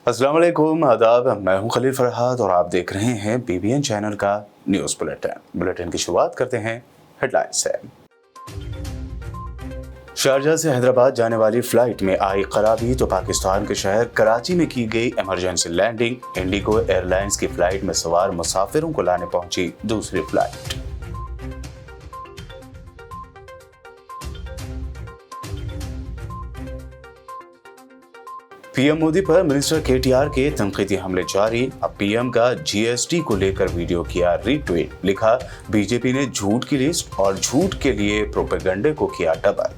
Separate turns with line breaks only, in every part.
अस्सलाम वालेकुम, आदाब। मैं हूं खलील फरहाद और आप देख रहे हैं BBN चैनल का न्यूज़ बुलेटिन की शुरुआत करते हैं हेडलाइन से। शारजाह से हैदराबाद जाने वाली फ्लाइट में आई खराबी तो पाकिस्तान के शहर कराची में की गई इमरजेंसी लैंडिंग। इंडिगो एयरलाइंस की फ्लाइट में सवार मुसाफिरों को लाने पहुंची दूसरी फ्लाइट। पीएम मोदी पर मिनिस्टर KTR के तंकीदी हमले जारी। अब पीएम का GST को लेकर वीडियो किया रीट्वीट। लिखा, बीजेपी ने झूठ की लिस्ट और झूठ के लिए प्रोपेगेंडे को किया डबल।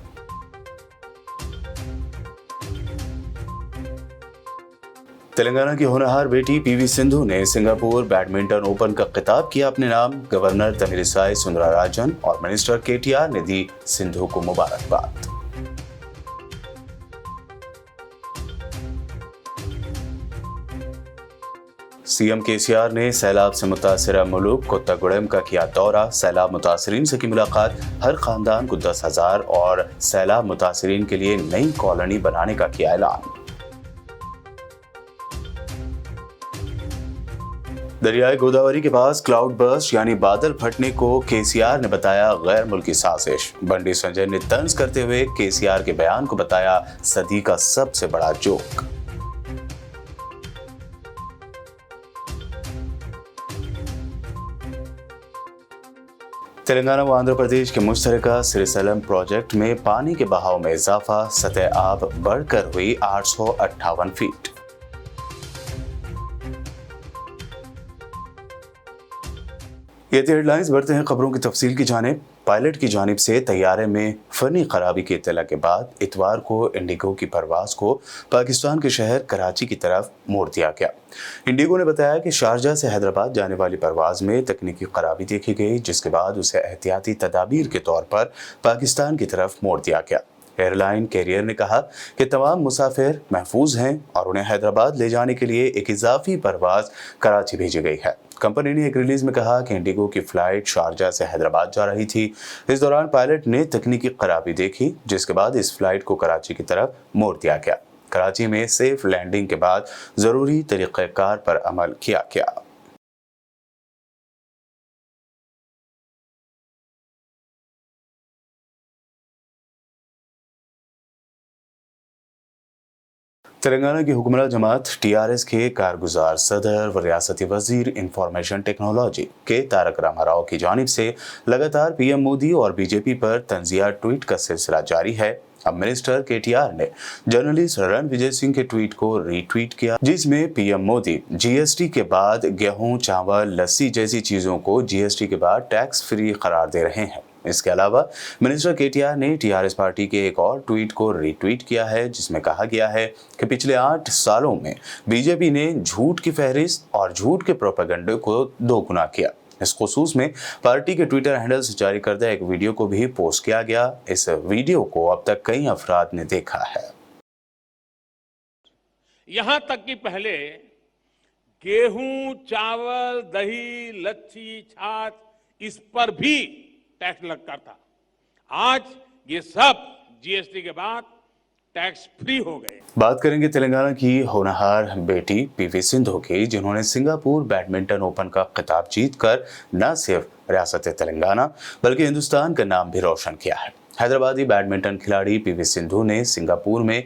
तेलंगाना की होनहार बेटी PV सिंधु ने सिंगापुर बैडमिंटन ओपन का खिताब किया अपने नाम। गवर्नर तमिलिसाई सुंदरराजन और मिनिस्टर KTR ने दी सिंधु को मुबारकबाद। सीएम KCR ने सैलाब से मुतासरा मुल्क कोत्तागुडेम का किया दौरा। सैलाब मुतासरीन से की मुलाकात। हर खानदान को 10,000 और सैलाब मुतासरीन के लिए नई कॉलोनी बनाने का किया ऐलान। दरियाई गोदावरी के पास क्लाउड बर्स्ट यानी बादल फटने को KCR ने बताया गैर मुल्की साजिश। बंडी संजय ने तंज करते हुए KCR के बयान को बताया सदी का सबसे बड़ा जोक। तेलंगाना व आंध्र प्रदेश के मुश्तरका श्रीशैलम प्रोजेक्ट में पानी के बहाव में इजाफा। सतह आब बढ़कर हुई 858 फीट। ये थी हेडलाइंस। बढ़ते हैं खबरों की तफसील की जानिब। पायलट की जानिब से तैयारे में फनी खराबी की इत्तला के बाद इतवार को इंडिगो की परवाज को पाकिस्तान के शहर कराची की तरफ मोड़ दिया गया। इंडिगो ने बताया कि शारजाह से हैदराबाद जाने वाली परवाज में तकनीकी खराबी देखी गई, जिसके बाद उसे एहतियाती तदाबीर के तौर पर पाकिस्तान की तरफ मोड़ दिया गया। एयरलाइन कैरियर ने कहा कि तमाम मुसाफिर महफूज हैं और उन्हें हैदराबाद ले जाने के लिए एक इजाफी परवाज कराची भेजी गई है। कंपनी ने एक रिलीज में कहा कि इंडिगो की फ्लाइट शारजाह से हैदराबाद जा रही थी। इस दौरान पायलट ने तकनीकी खराबी देखी, जिसके बाद इस फ्लाइट को कराची की तरफ मोड़ दिया गया। कराची में सेफ लैंडिंग के बाद जरूरी तरीक़ाकार पर अमल किया गया। तेलंगाना की हुक्मरान जमात TRS के कारगुजार सदर व रियासती वजीर इंफॉर्मेशन टेक्नोलॉजी के तारक रामाराव की जानिब से लगातार PM मोदी और बीजेपी पर तंजिया ट्वीट का सिलसिला जारी है। अब मिनिस्टर KTR ने जर्नलिस्ट रणविजय सिंह के ट्वीट को रीट्वीट किया, जिसमें PM मोदी GST के बाद गेहूं, चावल, लस्सी जैसी चीजों को GST के बाद टैक्स फ्री करार दे रहे हैं। इसके अलावा मिनिस्टर KTR ने TRS पार्टी के एक और ट्वीट को रीट्वीट किया है, जिसमें कहा गया है कि पिछले 8 सालों में बीजेपी ने झूठ की फहरिस्त और झूठ के प्रोपेगेंडे को दोगुना किया। इस खुसूस में पार्टी के ट्विटर हैंडल से जारी करदा एक वीडियो को भी पोस्ट किया गया। इस वीडियो को अब तक कई अफराद ने देखा है।
यहां तक कि पहले गेहूं, चावल, दही, लच्छी, छाछ, इस पर भी टैक्स लगता था। आज ये सब GST के बाद टैक्स फ्री हो गए।
बात करेंगे तेलंगाना की होनहार बेटी PV सिंधु की, जिन्होंने सिंगापुर बैडमिंटन ओपन का खिताब जीतकर न सिर्फ रियासत तेलंगाना बल्कि हिंदुस्तान का नाम भी रोशन किया है। हैदराबादी बैडमिंटन खिलाड़ी PV सिंधु ने सिंगापुर में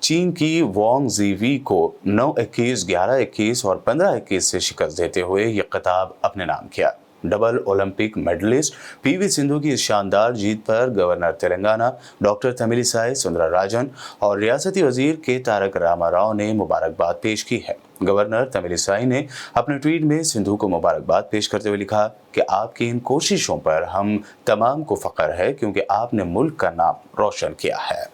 चीन की वोंग जीवी को 9-21, 11-21 और 15-21 से शिकस्त देते हुए यह खिताब अपने नाम किया। Double Olympic medalist PV Sindhu की इस शानदार जीत पर गवर्नर तेलंगाना डॉक्टर तमिलिसाई सुंदरराजन और रियासती वजीर के तारक रामाराव ने मुबारकबाद पेश की है। गवर्नर तमिलिसाई ने अपने ट्वीट में सिंधु को मुबारकबाद पेश करते हुए लिखा कि आपकी इन कोशिशों पर हम तमाम को फख्र है, क्योंकि आपने मुल्क का नाम रोशन किया है।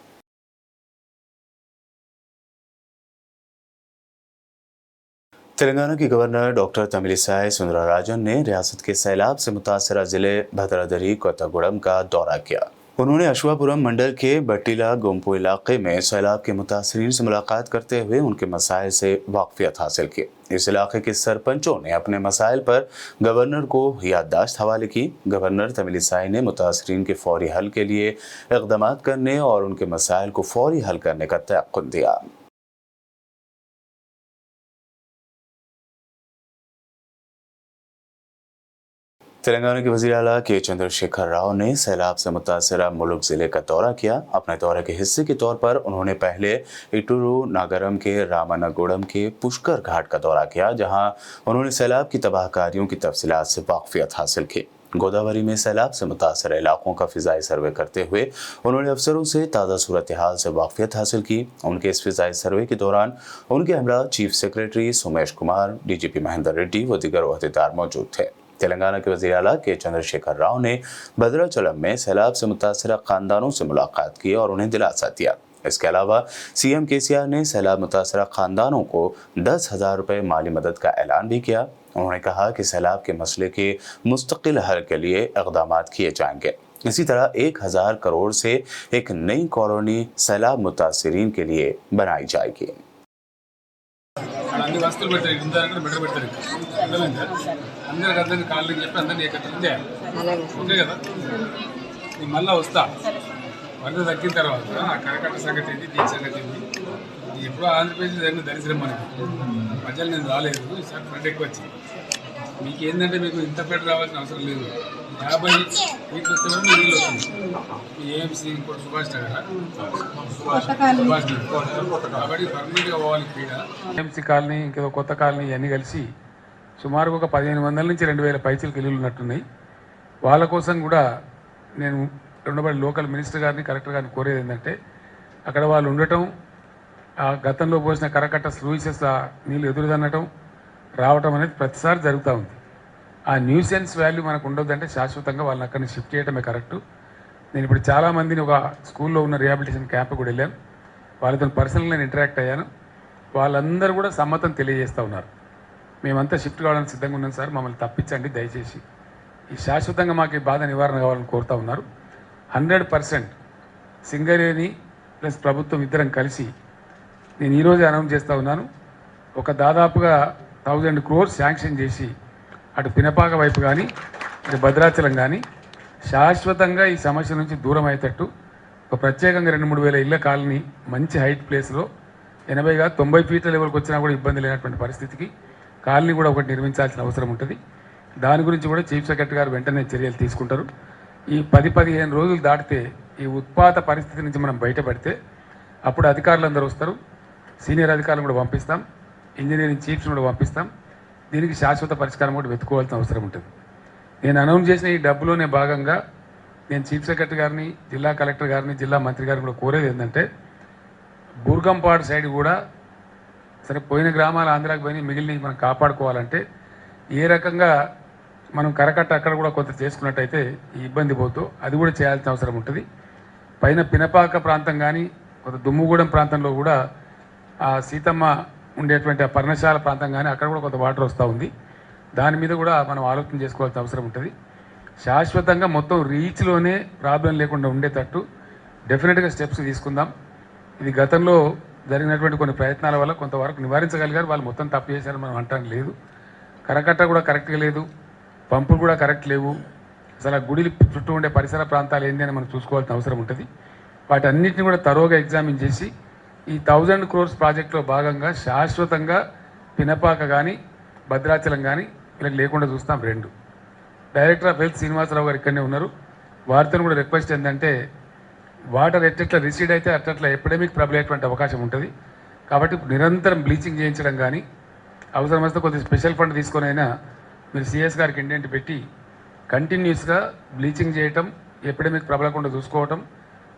तेलंगाना की गवर्नर डॉक्टर तमिलिसाई सुंदरराजन ने रियासत के सैलाब से मुतासरा जिले भद्रादरी कोत्तागुडेम का दौरा किया। उन्होंने अश्वापुरम मंडल के बट्टीला गुम्पू इलाके में सैलाब के मुतासरीन से मुलाकात करते हुए उनके मसाइल से वाकफियत हासिल की। इस इलाके के सरपंचों ने अपने मसाइल पर गवर्नर को याददाश्त हवाले की। गवर्नर तमिलिसाई ने मुतासरीन के फौरी हल के लिए इक़दाम करने और उनके मसाइल को फौरी हल करने का तयक्कुन दिया। तेलंगाना के वज़ीर आला के चंद्रशेखर राव ने सैलाब से मुतासरा मुलुक ज़िले का दौरा किया। अपने दौरे के हिस्से के तौर पर उन्होंने पहले इटूरू नागरम के रामानागुडम के पुष्कर घाट का दौरा किया, जहां उन्होंने सैलाब की तबाहकारियों की तफसीलात से वाक़फियत हासिल की। गोदावरी में सैलाब से मुतासर इलाकों का फ़िज़ाई सर्वे करते हुए उन्होंने अफसरों से ताज़ा सूरत हाल से वाक़फियत हासिल की। उनके इस फ़िज़ाई सर्वे के दौरान उनके हमरा chief secretary Somesh Kumar, DGP Mahender Reddy व दीगर ओहदेदार मौजूद थे। तेलंगाना के वज़ीर आला के चंद्रशेखर राव ने भद्राचलम में सैलाब से मुतासर खानदानों से मुलाकात की और उन्हें दिलासा दिया। इसके अलावा CM KCR ने सैलाब मुतासर खानदानों को 10,000 रुपये माली मदद का ऐलान भी किया। उन्होंने कहा कि सैलाब के मसले के मुस्तकिल हल के लिए इक़दाम किए जाएंगे। इसी तरह 1,000 करोड़ से एक नई कॉलोनी सैलाब मुतासरीन के लिए बनाई जाएगी।
అన్ని వస్తువులు పెడతారు, ఇంత దగ్గర బెటర్ పెడతారు. అర్థమైందా? అందరికి అందరినీ కాళ్ళకి చెప్పి అందరినీ ఏకత్రం చేయాలి. ఓకే కదా? నేను మళ్ళీ వస్తా. వరద తగ్గిన తర్వాత ఆ కరకట్ట సంగతి ఏంటి, దీని సంగతి ఏంటి, ఇది ఎప్పుడో ఆంధ్రప్రదేశ్ జరిగిన దరిద్రం మనకి. మధ్యలో నేను రాలేదు, ఈసారి ఫ్రెండ్ ఎక్కువ వచ్చింది. మీకు ఏంటంటే మీకు ఇంత పెద్ద రావాల్సిన అవసరం లేదు. 50 ఫీట్లు వస్తే కూడా నీళ్ళు వస్తుంది. మీ AMC ఇంకోటి సుభాష్ నగర్ కాబట్టి పర్మనెంట్గా పోవాలి క్రీడ. AMC కాలనీ ఇంకేదో కొత్త కాలనీ ఇవన్నీ కలిసి సుమారు ఒక 1,500 నుంచి 2,000 పైచీలకు ఇల్లులు ఉన్నట్టున్నాయి. వాళ్ళ కోసం కూడా నేను రెండోబడి లోకల్ మినిస్టర్ గారిని, కలెక్టర్ గారిని కోరేది ఏంటంటే అక్కడ వాళ్ళు ఉండటం, ఆ గతంలో పోసిన కరకట్ట స్లూయిసెస్ నీళ్ళు ఎదురుదన్నటం రావటం అనేది ప్రతిసారి జరుగుతూ ఉంది. ఆ న్యూసెన్స్ వాల్యూ మనకు ఉండొద్దంటే శాశ్వతంగా వాళ్ళని అక్కడి నుంచి షిఫ్ట్ చేయడమే కరెక్టు. నేను ఇప్పుడు చాలామందిని ఒక స్కూల్లో ఉన్న రిహాబిలిటేషన్ క్యాంప్ కూడా వెళ్ళాను. వాళ్ళతో పర్సనల్గా నేను ఇంటరాక్ట్ అయ్యాను. వాళ్ళందరూ కూడా సమ్మతం తెలియజేస్తూ ఉన్నారు. మేమంతా షిఫ్ట్ కావడానికి సిద్ధంగా ఉన్నాం సార్, మమ్మల్ని తప్పించండి దయచేసి. ఈ శాశ్వతంగా మాకు ఈ బాధ నివారణ కావాలని కోరుతూ ఉన్నారు. 100% సింగరేణి ప్లస్ ప్రభుత్వం ఇద్దరం కలిసి నేను ఈరోజు అనౌన్స్ చేస్తూ ఉన్నాను. ఒక దాదాపుగా 1,000 crores శాంక్షన్ చేసి అటు పినపాక వైపు కానీ ఇటు భద్రాచలం కానీ శాశ్వతంగా ఈ సమస్య నుంచి దూరం అయ్యేటట్టు ఒక ప్రత్యేకంగా 2-3 వేల ఇళ్ళ కాలనీ మంచి హైట్ ప్లేస్లో 80 ఫీట్ల లెవెల్కి వచ్చినా కూడా ఇబ్బంది లేనటువంటి పరిస్థితికి కాలనీ కూడా ఒకటి నిర్మించాల్సిన అవసరం ఉంటుంది. దాని గురించి కూడా చీఫ్ సెక్రటరీ గారు వెంటనే చర్యలు తీసుకుంటారు. ఈ 10-15 రోజులు దాటితే ఈ ఉత్పాత పరిస్థితి నుంచి మనం బయటపడితే అప్పుడు అధికారులందరూ వస్తారు. సీనియర్ అధికారులను కూడా పంపిస్తాం, ఇంజనీరింగ్ చీఫ్స్ని కూడా పంపిస్తాం. దీనికి శాశ్వత పరిష్కారం కూడా వెతుకోవాల్సిన అవసరం ఉంటుంది. నేను అనౌన్స్ చేసిన ఈ డబ్బులోనే భాగంగా నేను చీఫ్ సెక్రటరీ గారిని, జిల్లా కలెక్టర్ గారిని, జిల్లా మంత్రి గారిని కూడా కోరేది ఏంటంటే బూర్గంపాడు సైడ్ కూడా సరే పోయిన గ్రామాలు ఆంధ్రాకి పోయి మిగిలిన మనం కాపాడుకోవాలంటే ఏ రకంగా మనం కరకట్ట అక్కడ కూడా కొంత చేసుకున్నట్టయితే ఈ ఇబ్బంది పోతూ అది కూడా చేయాల్సిన అవసరం ఉంటుంది. పైన పినపాక ప్రాంతం కానీ కొంత దుమ్ముగూడెం ప్రాంతంలో కూడా ఆ సీతమ్మ ఉండేటువంటి ఆ పర్ణశాల ప్రాంతం కానీ అక్కడ కూడా కొంత వాటర్ వస్తూ ఉంది. దాని మీద కూడా మనం ఆలోచన చేసుకోవాల్సిన అవసరం ఉంటుంది. శాశ్వతంగా మొత్తం రీచ్లోనే ప్రాబ్లం లేకుండా ఉండేటట్టు డెఫినెట్గా స్టెప్స్ తీసుకుందాం. ఇది గతంలో జరిగినటువంటి కొన్ని ప్రయత్నాల వల్ల కొంతవరకు నివారించగలిగారు. వాళ్ళు మొత్తం తప్పు చేశారని మనం అంటానికి లేదు. కరకట్ట కూడా కరెక్ట్గా లేదు, పంపులు కూడా కరెక్ట్ లేవు. అసలు ఆ గుడి చుట్టూ ఉండే పరిసర ప్రాంతాలు ఏంటి అని మనం చూసుకోవాల్సిన అవసరం ఉంటుంది. వాటన్నిటిని కూడా తరోగా ఎగ్జామిన్ చేసి ఈ 1,000 crores ప్రాజెక్టులో భాగంగా శాశ్వతంగా పినపాక కానీ భద్రాచలం కానీ వీళ్ళకి లేకుండా చూస్తాం. 2 డైరెక్టర్ ఆఫ్ హెల్త్ శ్రీనివాసరావు గారు ఇక్కడనే ఉన్నారు. వారితో కూడా రిక్వెస్ట్ ఏంటంటే వాటర్ ఎట్లా రిసీడ్ అయితే అట్లా ఎపిడమిక్ ప్రబలేటువంటి అవకాశం ఉంటుంది. కాబట్టి నిరంతరం బ్లీచింగ్ చేయించడం కానీ అవసరమైతే కొద్దిగా స్పెషల్ ఫండ్ తీసుకొని అయినా మీరు CS గారికి ఇండెంట్ పెట్టి కంటిన్యూస్గా బ్లీచింగ్ చేయటం, ఎపిడమిక్ ప్రబలకుండా చూసుకోవటం,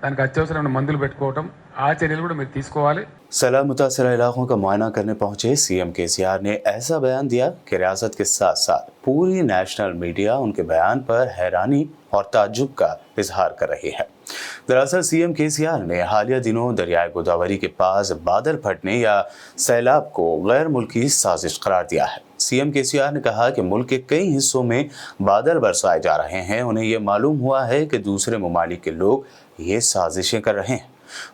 దానికి అత్యవసరమైన మందులు పెట్టుకోవటం, ఆ చర్యలు కూడా మీరు తీసుకోవాలి.
सैलाब मुतासरा इलाकों का मुआयना करने पहुंचे CM KCR ने ऐसा बयान दिया कि रियासत के साथ साथ पूरी नेशनल मीडिया उनके बयान पर हैरानी और ताज्जुब का इजहार कर रही है। दरअसल CM KCR ने हालिया दिनों दरियाए गोदावरी के पास बादल फटने या सैलाब को गैर मुल्की साजिश करार दिया है। CM KCR ने कहा कि मुल्क के कई हिस्सों में बादल बरसाए जा रहे हैं। उन्हें ये मालूम हुआ है कि दूसरे ममालिक के लोग ये साजिशें कर रहे हैं।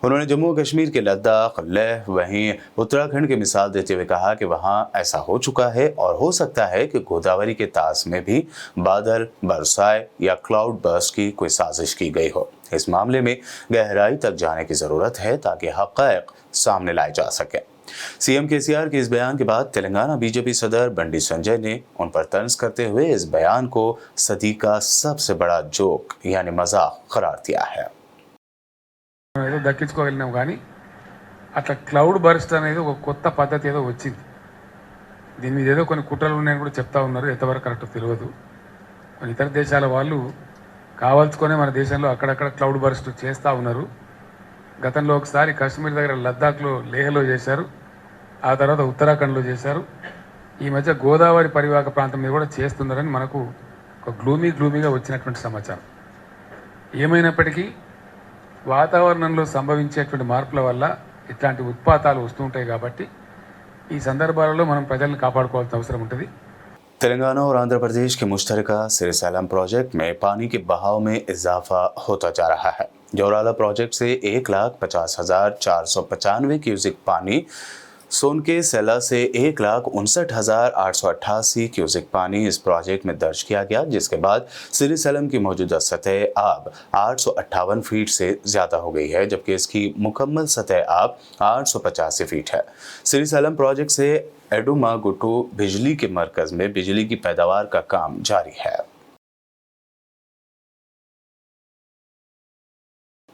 उन्होंने जम्मू कश्मीर के लद्दाख, लेह, वहीं उत्तराखंड की मिसाल देते हुए कहा कि वहां ऐसा हो चुका है और हो सकता है कि गोदावरी के तास में भी बादल बरसाए या क्लाउड बर्स्ट की कोई साजिश की गई हो। इस मामले में गहराई तक जाने की ज़रूरत है ताकि हक़ाइक़ सामने लाए जा सके। सीएम केसीआर के इस बयान के बाद तेलंगाना बीजेपी सदर बंडी संजय ने उन पर तंज करते हुए इस बयान को सदी का सबसे बड़ा जोक यानी मजाक करार दिया है।
ఏదో దక్కించుకోగలిగినాం కానీ అట్లా క్లౌడ్ బర్స్ట్ అనేది ఒక కొత్త పద్ధతి ఏదో వచ్చింది. దీని మీద ఏదో కొన్ని కుట్రలు ఉన్నాయని కూడా చెప్తా ఉన్నారు. ఎంతవరకు కరెక్ట్ తెలియదు. కొన్ని ఇతర దేశాల వాళ్ళు కావాల్సుకొని మన దేశంలో అక్కడక్కడ క్లౌడ్ బర్స్ట్ చేస్తూ ఉన్నారు. గతంలో ఒకసారి కాశ్మీర్ దగ్గర లద్దాఖ్లో లేహ్లో చేశారు. ఆ తర్వాత ఉత్తరాఖండ్లో చేశారు. ఈ మధ్య గోదావరి పరివాహక ప్రాంతం మీద కూడా చేస్తున్నారని మనకు ఒక గ్లూమీగా వచ్చినటువంటి సమాచారం. ఏమైనప్పటికీ వాతావరణంలో సంభవించేటువంటి మార్పుల వల్ల ఇట్లాంటి ఉత్పాతాలు వస్తుంటాయి కాబట్టి ఈ సందర్భాలలో మనం ప్రజల్ని కాపాడుకోవాల్సిన అవసరం ఉంటుంది.
तेलंगाना और आंध्र प्रदेश के मुश्तरका श्रीशैलम प्रोजेक्ट में पानी के बहाव में इजाफा होता जा रहा है। जोराला प्रोजेक्ट से 1,50,495 क्यूसिक पानी, सोनके सेला से 1,59,888 क्यूसिक पानी इस प्रोजेक्ट में दर्ज किया गया, जिसके बाद श्रीशैलम की मौजूदा सतह आब 858 फीट से ज्यादा हो गई है, जबकि इसकी मुकम्मल सतह आब 885 फीट है। श्रीशैलम प्रोजेक्ट से एडुमागुट्टू बिजली के मरकज में बिजली की पैदावार का काम जारी है।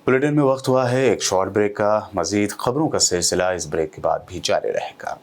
बुलेटिन में वक्त हुआ है एक शॉर्ट ब्रेक का। मजीद खबरों का सिलसिला इस ब्रेक के बाद भी जारी रहेगा।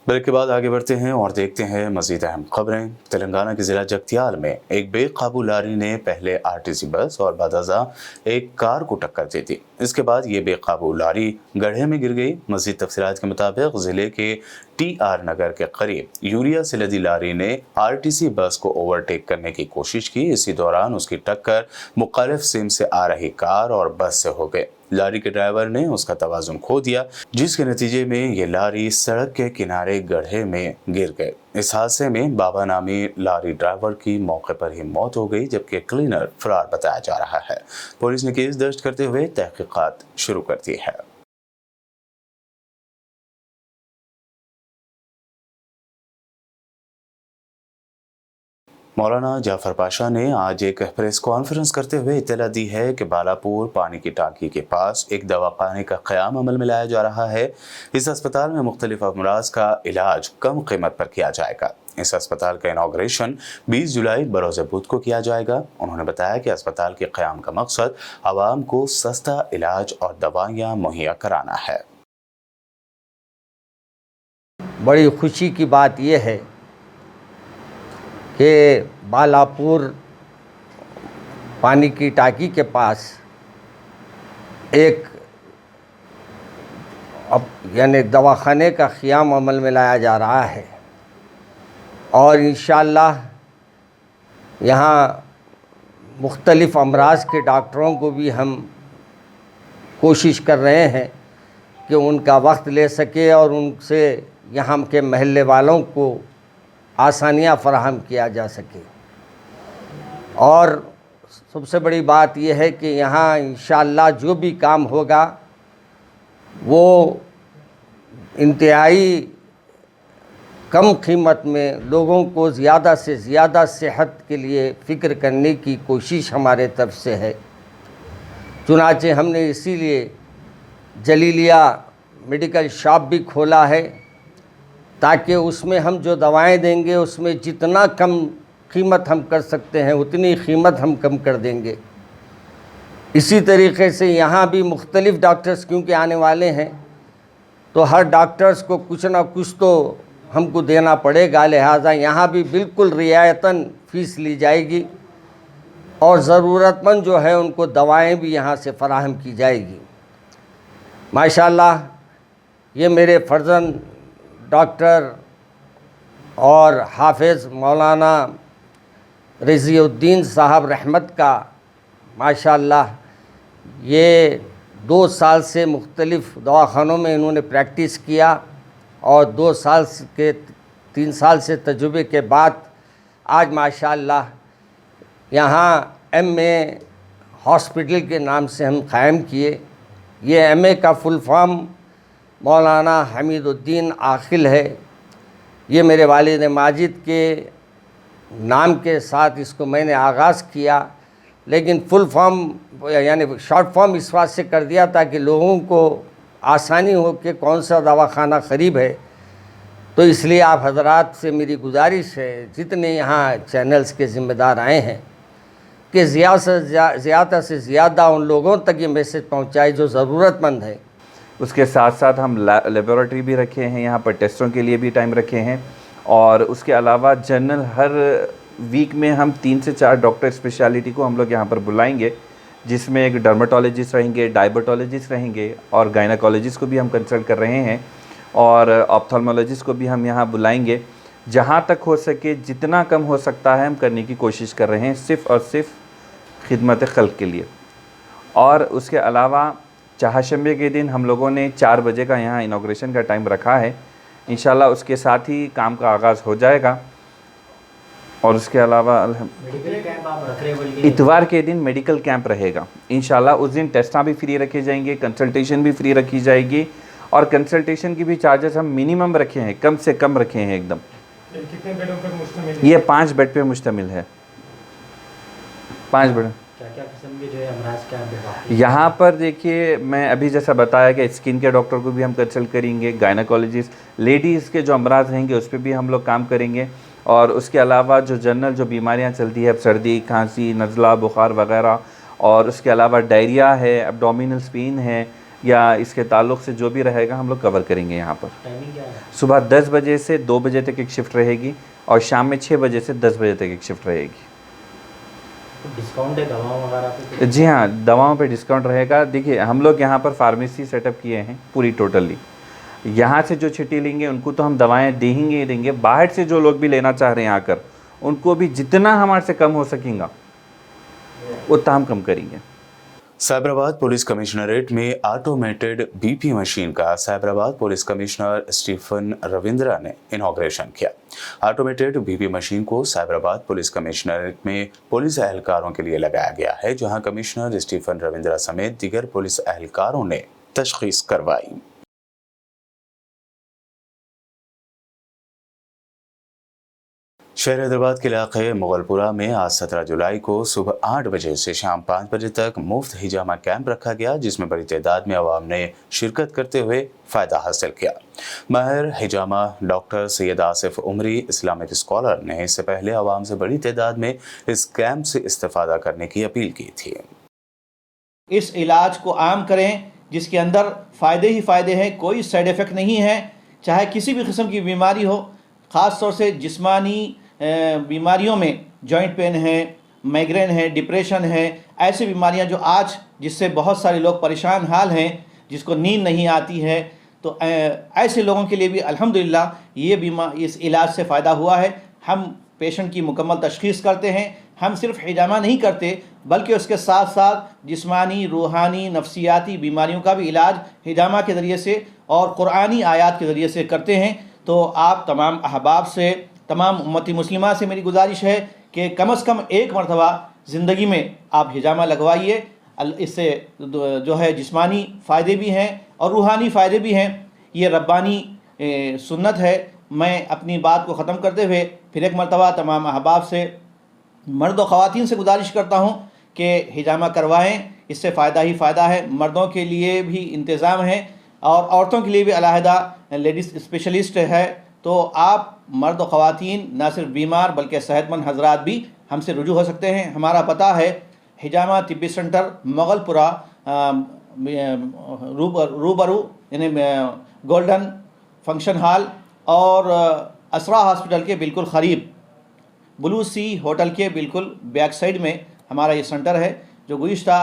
ब्रेक के बाद आगे बढ़ते हैं और देखते हैं मजीद अहम खबरें। तेलंगाना के जिला जगतियाल में एक बेकाबू लारी ने पहले आरटीसी बस और बादजा एक कार को टक्कर दी थी। इसके बाद ये बेकाबू लारी गड्ढे में गिर गई। मजीद तफसीलात के मुताबिक जिले के TR नगर के करीब यूरिया से लदी लारी ने आरटीसी बस को ओवरटेक करने की कोशिश की। इसी दौरान उसकी टक्कर मुखालिफ सिम से आ रही कार और बस से हो गई। लारी के ड्राइवर ने उसका तवाजुन खो दिया, जिसके नतीजे में ये लारी सड़क के किनारे गड्ढे में गिर गए। इस हादसे में बाबा नामी लारी ड्राइवर की मौके पर ही मौत हो गई, जबकि क्लीनर फरार बताया जा रहा है। पुलिस ने केस दर्ज करते हुए तहकीकात शुरू कर दी है। मौलाना जाफर पाशा ने आज एक प्रेस कॉन्फ्रेंस करते हुए इत्तला दी है कि बालापुर पानी की टांकी के पास एक दवाखाने का क़याम अमल में लाया जा रहा है। इस अस्पताल में मुख्तलिफ अमराज का इलाज कम कीमत पर किया जाएगा। इस अस्पताल का इनॉग्रेशन 20 जुलाई बरोज़ बुध को किया जाएगा। उन्होंने बताया कि अस्पताल के क़याम का मकसद आवाम को सस्ता इलाज और दवाइयाँ मुहैया कराना है।
बड़ी खुशी की बात यह है कि बालापुर पानी की टांकी के पास एक यानी दवाखाने का क़याम अमल में लाया जा रहा है और इंशाअल्लाह यहाँ मुख्तलिफ़ अमराज के डॉक्टरों को भी हम कोशिश कर रहे हैं कि उनका वक्त ले सके और उनसे यहाँ के महल्ले वालों को आसानियाँ फराहम किया जा सके। और सबसे बड़ी बात यह है कि यहाँ इंशाअल्लाह जो भी काम होगा वो इंतहाई कम कीमत में लोगों को ज़्यादा से ज़्यादा सेहत के लिए फ़िक्र करने की कोशिश हमारे तरफ से है। चुनाचे हमने इसीलिए जलीलिया मेडिकल शॉप भी खोला है ताकि उसमें हम जो दवाएं देंगे उसमें जितना कम कीमत हम कर सकते हैं उतनी कीमत हम कम कर देंगे। इसी तरीके से यहाँ भी मुख्तलिफ़ डॉक्टर्स क्योंकि आने वाले हैं तो हर डॉक्टर्स को कुछ ना कुछ तो हमको देना पड़ेगा, लिहाजा यहाँ भी बिल्कुल रियायतन फ़ीस ली जाएगी और ज़रूरतमंद जो है उनको दवाएं भी यहाँ से फ़राहम की जाएगी। माशाअल्लाह ये मेरे फ़र्जंद डॉक्टर और हाफिज़ मौलाना रज़ीउद्दीन साहब रहमत का माशाअल्लाह ये 2 साल से मुख्तलिफ़ दवाखानों में इन्होंने प्रैक्टिस किया और 2 साल के 3 साल से तजुर्बे के बाद आज माशाअल्लाह यहाँ MA हॉस्पिटल के नाम से हम कायम किए। ये MA का फुल फॉर्म मौलाना हमीदुद्दीन आखिल है। ये मेरे वालिद माजिद के नाम के साथ इसको मैंने आगाज़ किया, लेकिन फुल फॉर्म यानी शॉर्ट फॉर्म इस बात से कर दिया ताकि लोगों को आसानी हो कि कौन सा दवाखाना करीब है। तो इसलिए आप हजरात से मेरी गुजारिश है, जितने यहाँ चैनल्स के ज़िम्मेदार आए हैं, कि ज़्यादा से ज़्यादा उन लोगों तक ये मैसेज पहुँचाए जो ज़रूरतमंद है।
उसके साथ साथ हम लेबोरेटरी भी रखे हैं, यहाँ पर टेस्टों के लिए भी टाइम रखे हैं। और उसके अलावा जनरल हर वीक में हम 3 से 4 डॉक्टर स्पेशलिटी को हम लोग यहाँ पर बुलाएंगे, जिसमें एक डर्मेटोलॉजिस्ट रहेंगे, डायबिटोलॉजिस्ट रहेंगे और गायनाकोलॉजिस्ट को भी हम कंसल्ट कर रहे हैं और ऑप्थेल्मोलॉजिस्ट को भी हम यहाँ बुलाएंगे। जहाँ तक हो सके जितना कम हो सकता है हम करने की कोशिश कर रहे हैं, सिर्फ़ और सिर्फ खिदमत खल्क़ के लिए। और उसके अलावा चहाशंबे के दिन हम लोगों ने 4 बजे का यहाँ इनॉग्रेशन का टाइम रखा है। इंशाल्लाह उसके साथ ही काम का आगाज़ हो जाएगा। और उसके अलावा इतवार के दिन मेडिकल कैंप रहेगा इंशाल्लाह। उस दिन टेस्टां भी फ्री रखे जाएंगे, कंसल्टेशन भी फ्री रखी जाएगी और कंसल्टेशन की भी चार्जेस हम मिनिमम रखे हैं, कम से कम रखे हैं एकदम।
कितने बेडों पर मुश्तमिल?
ये 5 बेड पे मुश्तमिल है, 5 बेड।
क्या किस्म के जो है अमराज क्या है
यहाँ पर देखिए, मैं अभी जैसा बताया कि स्किन के डॉक्टर को भी हम कंसल्ट करेंगे, गायनाकोलॉजिस्ट, लेडीज़ के जो अमराज रहेंगे उस पर भी हम लोग काम करेंगे। और उसके अलावा जो जनरल जो बीमारियाँ चलती है, सर्दी, खांसी, नज़ला, बुखार वगैरह, और उसके अलावा डायरिया है, एब्डोमिनल पेन है, या इसके ताल्लुक़ से जो भी रहेगा हम लोग कवर करेंगे यहाँ पर।
टाइमिंग क्या है?
सुबह 10 बजे से 2 बजे तक एक शिफ्ट रहेगी और शाम में 6 बजे से 10 बजे तक एक शिफ्ट रहेगी।
डिस्काउंट है दवाओं वगैरह पे?
जी हाँ, दवाओं पे डिस्काउंट रहेगा। देखिए हम लोग यहाँ पर फार्मेसी सेटअप किए हैं पूरी टोटली। यहाँ से जो छुट्टी लेंगे उनको तो हम दवाएं देंगे ही देंगे, बाहर से जो लोग भी लेना चाह रहे हैं आकर उनको भी जितना हमारे से कम हो सकेगा उतना हम कम करेंगे।
साइबराबाद पुलिस कमिश्नरेट में ऑटोमेटेड BP मशीन का Cyberabad police commissioner Stephen Ravindra ने इनॉग्रेशन किया। ऑटोमेटेड BP मशीन को साइबराबाद पुलिस कमिश्नरेट में पुलिस एहलकारों के लिए लगाया गया है, जहां कमिश्नर स्टीफन रविंद्रा समेत दीगर पुलिस एहलकारों ने तशखीस करवाई। शहर हैदराबाद के इलाके मुगलपुरा में आज 17 जुलाई को सुबह 8 बजे से शाम 5 बजे तक मुफ्त हिजामा कैंप रखा गया, जिसमें बड़ी तादाद में अवाम ने शिरकत करते हुए फ़ायदा हासिल किया। माहिर हिजामा डॉक्टर सैयद आसिफ उमरी इस्लामिक स्कॉलर ने इससे पहले अवाम से बड़ी तादाद में इस कैंप से इस्तेफादा करने की अपील की थी।
इस इलाज को आम करें जिसके अंदर फ़ायदे ही फ़ायदे हैं, कोई साइड इफ़ेक्ट नहीं है। चाहे किसी भी किस्म की बीमारी हो, ख़ास तौर से जिस्मानी बीमारियों में जॉइंट पेन है, माइग्रेन है, डिप्रेशन है, ऐसी बीमारियां जो आज जिससे बहुत सारे लोग परेशान हाल हैं, जिसको नींद नहीं आती है, तो ऐसे लोगों के लिए भी अल्हम्दुलिल्लाह ये इस इलाज से फ़ायदा हुआ है। हम पेशेंट की मुकम्मल तशख़ीस करते हैं। हम सिर्फ हिजामा नहीं करते बल्कि उसके साथ साथ जिस्मानी, रूहानी, नफ्सियाती बीमारियों का भी इलाज हिजामा के ज़रिए से और कुरानी आयात के ज़रिए से करते हैं। तो आप तमाम अहबाब से, तमाम उम्मती मुस्लिमा से मेरी गुजारिश है कि कम से कम एक मरतबा ज़िंदगी में आप हिजामा लगवाइए। इससे जो है जिस्मानी फ़ायदे भी हैं और रूहानी फ़ायदे भी हैं। ये रब्बानी सुन्नत है। मैं अपनी बात को ख़त्म करते हुए फिर एक मरतबा तमाम अहबाब से, मर्द और ख़वातीन से गुजारिश करता हूँ कि हिजामा करवाएँ, इससे फ़ायदा ही फ़ायदा है। मर्दों के लिए भी इंतज़ाम है और औरतों के लिए भी अलहदा लेडीज़ स्पेशलिस्ट है। तो आप मर्द और ख़वातीन न सिर्फ बीमार बल्कि सेहतमंद हजरात भी हमसे रुजू हो सकते हैं। हमारा पता है हिजामा तिब्बी सेंटर मुगलपुरा रूबरू यानी गोल्डन फंक्शन हॉल और असरा हॉस्पिटल के बिल्कुल क़रीब ब्लू सी होटल के बिल्कुल बैक साइड में हमारा ये सेंटर है, जो गुज़िश्ता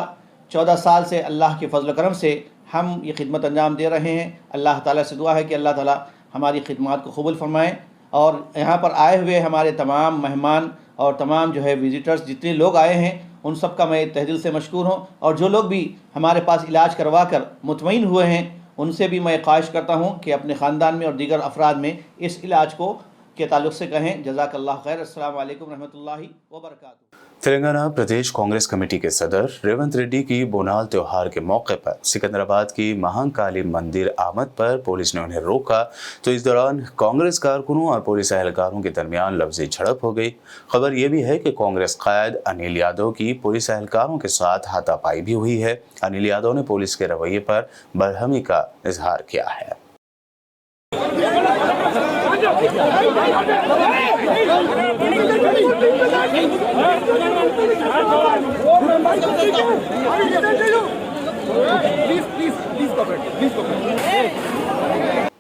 14 साल से अल्लाह के फजल करम से हम ये खिदमत अंजाम दे रहे हैं। अल्लाह ताला से दुआ है कि अल्लाह ताला हमारी खिदमत को कबूल फरमाएँ और यहाँ पर आए हुए हमारे तमाम मेहमान और तमाम जो है विज़िटर्स जितने लोग आए हैं उन सब का मैं तहे दिल से मशकूर हूँ। और जो लोग भी हमारे पास इलाज करवा कर मुतमईन हुए हैं उनसे भी मैं ख्वाहिश करता हूँ कि अपने ख़ानदान में और दीगर अफराद में इस इलाज को के ताल्लुक़ से कहें। जज़ाकल्लाह खैर। अस्सलामु अलैकुम रहमतुल्लाहि व बरकातुहू।
तेलंगाना प्रदेश कांग्रेस कमेटी के सदर रेवंत रेड्डी की बोनाल त्योहार के मौके पर सिकंदराबाद की महाकाली मंदिर आमद पर पुलिस ने उन्हें रोका, तो इस दौरान कांग्रेस कारकुनों और पुलिस एहलकारों के दरमियान लफ्जी झड़प हो गई। खबर यह भी है कि कांग्रेस कायद अनिल यादव की पुलिस एहलकारों के साथ हाथापाई भी हुई है। अनिल यादव ने पुलिस के रवैये पर बरहमी का इजहार किया है।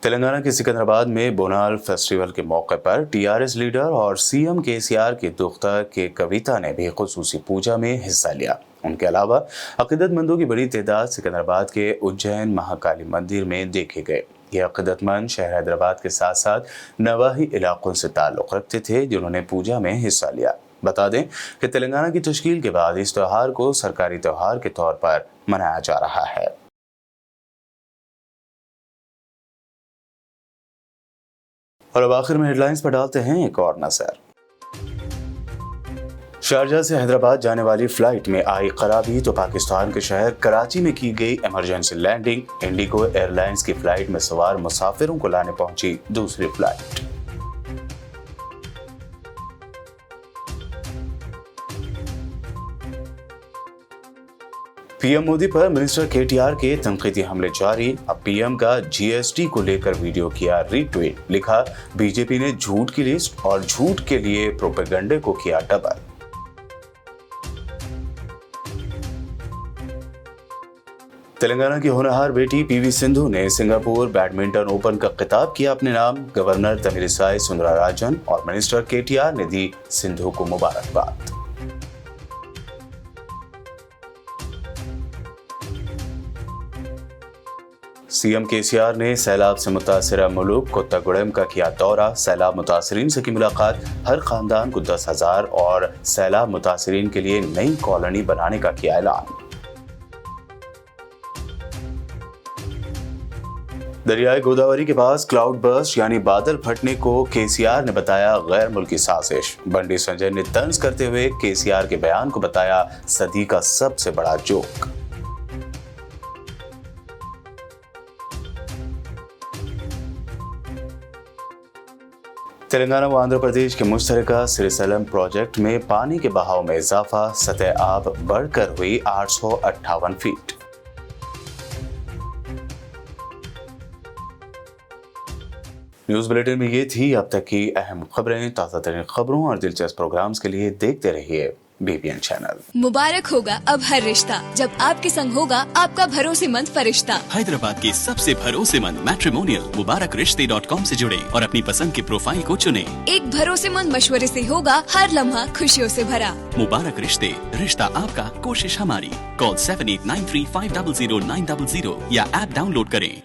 तेलंगाना के सिकंदराबाद में बोनाल फेस्टिवल के मौके पर टीआरएस लीडर और सीएम केसीआर की दुख्तर के कविता ने भी खुसूसी पूजा में हिस्सा लिया। उनके अलावा अकीदतमंदों की बड़ी तादाद सिकंदराबाद के उज्जैन महाकाली मंदिर में देखे गए। यह अकीदतमंद शहर हैदराबाद के साथ साथ नवाही इलाकों से ताल्लुक़ रखते थे जिन्होंने पूजा में हिस्सा लिया। बता दें कि तेलंगाना की तश्कील के बाद इस त्यौहार को सरकारी त्यौहार के तौर पर मनाया जा रहा है। और अब आखिर में हेडलाइंस पर डालते हैं एक और नजर। शारजा से हैदराबाद जाने वाली फ्लाइट में आई खराबी तो पाकिस्तान के शहर कराची में की गई इमरजेंसी लैंडिंग। इंडिगो एयरलाइंस की फ्लाइट में सवार मुसाफिरों को लाने पहुंची दूसरी फ्लाइट। पीएम मोदी पर मिनिस्टर केटीआर के तंकीदी हमले जारी। अब पीएम का जीएसटी को लेकर वीडियो किया रीट्वीट। लिखा, बीजेपी ने झूठ की लिस्ट और झूठ के लिए प्रोपेगेंडे को किया डबल। तेलंगाना की होनहार बेटी पीवी सिंधु ने सिंगापुर बैडमिंटन ओपन का खिताब किया अपने नाम। गवर्नर तमिलिसाई सुंदरराजन और मिनिस्टर केटीआर ने दी सिंधु को मुबारकबाद। सीएम केसीआर ने सैलाब से मुतासिरा मुलुक कोत्तागुडेम का किया दौरा। सैलाब मुतासिरीन से की मुलाकात। हर खानदान को 10,000 और सैलाब मुतासिरीन के लिए नई कॉलोनी बनाने का किया ऐलान। दरियाई गोदावरी के पास क्लाउड बर्स्ट यानी बादल फटने को केसीआर ने बताया गैर मुल्की साजिश। बंडी संजय ने तंज करते हुए केसीआर के बयान को बताया सदी का सबसे बड़ा जोक। तेलंगाना व आंध्र प्रदेश के मुश्तरका श्रीशैलम प्रोजेक्ट में पानी के बहाव में इजाफा। सतह आब बढ़कर हुई 858 फीट। न्यूज बुलेटिन में ये थी अब तक की अहम खबरें। ताज़ा तरीन खबरों और दिलचस्प प्रोग्राम्स के लिए देखते रहिए बीबीएन चैनल।
मुबारक होगा अब हर रिश्ता जब आपके संग होगा आपका भरोसेमंद फरिश्ता।
हैदराबाद के सबसे भरोसेमंद मैट्रिमोनियल मुबारकरिश्ते.com से जुड़े और अपनी पसंद के प्रोफाइल को चुने।
एक भरोसेमंद मशवरे से होगा हर लम्हा खुशियों से भरा।
मुबारक रिश्ते, रिश्ता आपका, कोशिश हमारी। कॉल 7893500900 या ऐप डाउनलोड करें।